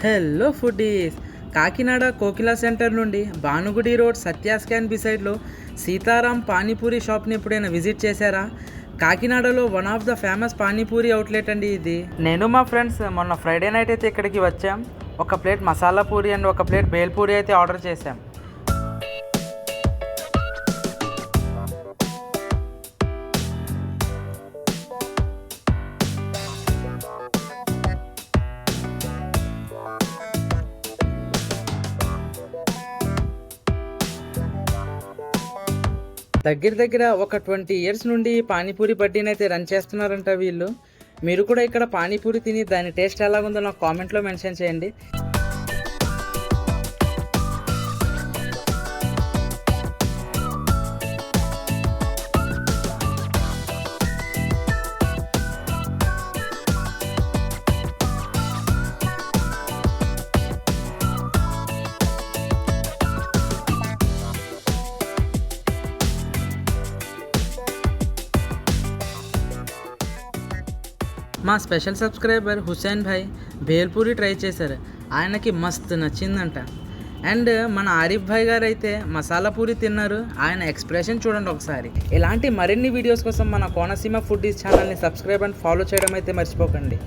Hello foodies. Kakinada Kokila center నుండి Bhanugudi road Satya scan బిసైడ్లో సీతారాం పానీపూరి షాప్ని ఎప్పుడైనా విజిట్ చేశారా? కాకినాడలో one of the famous panipuri outlet అండి ఇది. నేను మా ఫ్రెండ్స్ మొన్న ఫ్రైడే నైట్ అయితే ఇక్కడికి వచ్చాం. ఒక ప్లేట్ మసాలా పూరి అండ్ ఒక ప్లేట్ బేల్పూరి అయితే ఆర్డర్ చేశాం. దగ్గర ఒక 20 ఇయర్స్ నుండి పానీపూరి బడ్డీని అయితే రన్ చేస్తున్నారంట వీళ్ళు. మీరు కూడా ఇక్కడ పానీపూరి తిని దాని టేస్ట్ ఎలాగుందో నాకు కామెంట్లో మెన్షన్ చేయండి. మా స్పెషల్ సబ్స్క్రైబర్ హుసేన్ భాయ్ బేల్పూరి ట్రై చేశారు. ఆయనకి మస్తు నచ్చిందంట. అండ్ మన ఆరిఫ్ భాయ్ గారు అయితే మసాలా పూరి తిన్నారు. ఆయన ఎక్స్ప్రెషన్ చూడండి ఒకసారి. ఇలాంటి మరిన్ని వీడియోస్ కోసం మన కోనసీమ ఫుడ్డీస్ ఛానల్ని సబ్స్క్రైబ్ అండ్ ఫాలో చేయడం అయితే మర్చిపోకండి.